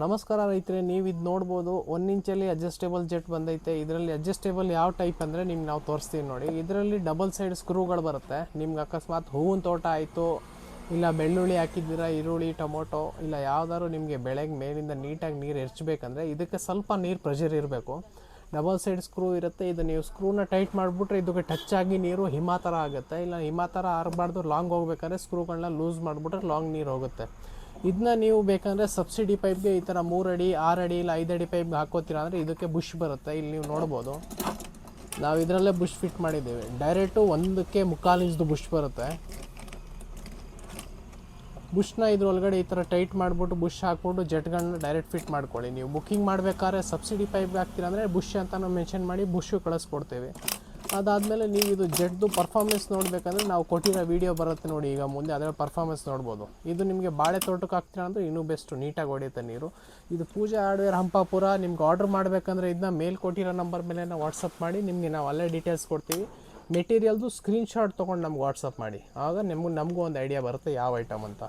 ನಮಸ್ಕಾರ ರೈತರೆ, ನೀವು ಇದು ನೋಡ್ಬೋದು 1 ಇಂಚಲ್ಲಿ ಅಡ್ಜಸ್ಟೇಬಲ್ ಜೆಟ್ ಬಂದೈತೆ. ಇದರಲ್ಲಿ ಅಡ್ಜಸ್ಟೇಬಲ್ ಯಾವ ಟೈಪ್ ಅಂದರೆ ನಿಮ್ಗೆ ನಾವು ತೋರಿಸ್ತೀವಿ ನೋಡಿ. ಇದರಲ್ಲಿ ಡಬಲ್ ಸೈಡ್ ಸ್ಕ್ರೂಗಳು ಬರುತ್ತೆ. ನಿಮ್ಗೆ ಅಕಸ್ಮಾತ್ ಹೂವಿನ ತೋಟ ಆಯಿತು, ಇಲ್ಲ ಬೆಳ್ಳುಳ್ಳಿ ಹಾಕಿದ್ದೀರಾ, ಈರುಳ್ಳಿ, ಟೊಮೊಟೊ, ಇಲ್ಲ ಯಾವ್ದಾದ್ರು ನಿಮಗೆ ಬೆಳೆಗೆ ಮೇಲಿಂದ ನೀಟಾಗಿ ನೀರು ಎರಚಬೇಕಂದ್ರೆ ಇದಕ್ಕೆ ಸ್ವಲ್ಪ ನೀರು ಪ್ರೆಷರ್ ಇರಬೇಕು. ಡಬಲ್ ಸೈಡ್ ಸ್ಕ್ರೂ ಇರುತ್ತೆ. ಇದು ನೀವು ಸ್ಕ್ರೂನ ಟೈಟ್ ಮಾಡಿಬಿಟ್ರೆ ಇದಕ್ಕೆ ಟಚ್ ಆಗಿ ನೀರು ಹಿಮ ಥರ ಆಗುತ್ತೆ. ಇಲ್ಲ ಹಿಮ ಥರ ಆರಬಾರ್ದು, ಲಾಂಗ್ ಹೋಗ್ಬೇಕಾದ್ರೆ ಸ್ಕ್ರೂಗಳನ್ನ ಲೂಸ್ ಮಾಡಿಬಿಟ್ರೆ ಲಾಂಗ್ ನೀರು ಹೋಗುತ್ತೆ. ಇದನ್ನ ನೀವು ಬೇಕಂದರೆ ಸಬ್ಸಿಡಿ ಪೈಪ್ಗೆ ಈ ಥರ 3 ಅಡಿ 6 ಅಡಿ ಇಲ್ಲ 5 ಅಡಿ ಪೈಪ್ಗೆ ಹಾಕೋತೀರಾ ಅಂದರೆ ಇದಕ್ಕೆ ಬುಷ್ ಬರುತ್ತೆ. ಇಲ್ಲಿ ನೀವು ನೋಡ್ಬೋದು, ನಾವು ಇದರಲ್ಲೇ ಬುಷ್ ಫಿಟ್ ಮಾಡಿದ್ದೇವೆ. ಡೈರೆಕ್ಟು 1.25 ಇಂಚ್ದು ಬುಷ್ ಬರುತ್ತೆ. ಬುಷ್ನ ಇದ್ರೊಳಗಡೆ ಈ ಥರ ಟೈಟ್ ಮಾಡಿಬಿಟ್ಟು ಬುಷ್ ಹಾಕ್ಬಿಟ್ಟು ಜೆಟ್ಗಳನ್ನ ಡೈರೆಕ್ಟ್ ಫಿಟ್ ಮಾಡ್ಕೊಳ್ಳಿ. ನೀವು ಬುಕ್ಕಿಂಗ್ ಮಾಡಬೇಕಾದ್ರೆ ಸಬ್ಸಿಡಿ ಪೈಪ್ಗೆ ಹಾಕ್ತೀರಾ ಅಂದರೆ ಬುಷ್ ಅಂತ ನಾವು ಮೆನ್ಷನ್ ಮಾಡಿ ಬುಷು ಕಳಿಸ್ಕೊಡ್ತೇವೆ. ಅದಾದಮೇಲೆ ನೀವು ಇದು ಜೆಟ್ದು ಪರ್ಫಾರ್ಮೆನ್ಸ್ ನೋಡಬೇಕಂದ್ರೆ ನಾವು ಕೊಟ್ಟಿರೋ ವೀಡಿಯೋ ಬರುತ್ತೆ ನೋಡಿ ಈಗ ಮುಂದೆ, ಅದರ ಪರ್ಫಾರ್ಮೆನ್ಸ್ ನೋಡ್ಬೋದು. ಇದು ನಿಮಗೆ ಬಾಳೆ ತೋಟಕ್ಕೆ ಹಾಕ್ತೀರಾ ಅಂದರೆ ಇನ್ನೂ ಬೆಸ್ಟು, ನೀಟಾಗಿ ಹೊಡೆಯುತ್ತೆ ನೀರು. ಇದು ಪೂಜಾ ಹಾರ್ಡ್ವೇರ್ ಹಂಪಾಪುರ. ನಿಮ್ಗೆ ಆರ್ಡ್ರ್ ಮಾಡಬೇಕಂದ್ರೆ ಇದನ್ನ ಮೇಲ್ ಕೊಟ್ಟಿರೋ ನಂಬರ್ ಮೇಲೆ ವಾಟ್ಸಪ್ ಮಾಡಿ, ನಿಮಗೆ ನಾವು ಅಲ್ಲೇ ಡೀಟೇಲ್ಸ್ ಕೊಡ್ತೀವಿ. ಮೆಟೀರಿಯಲ್ದು ಸ್ಕ್ರೀನ್ಶಾಟ್ ತೊಗೊಂಡು ನಮ್ಗೆ ವಾಟ್ಸಪ್ ಮಾಡಿ, ಆಗ ನಮಗೂ ಒಂದು ಐಡಿಯಾ ಬರುತ್ತೆ ಯಾವ ಐಟಮ್ ಅಂತ.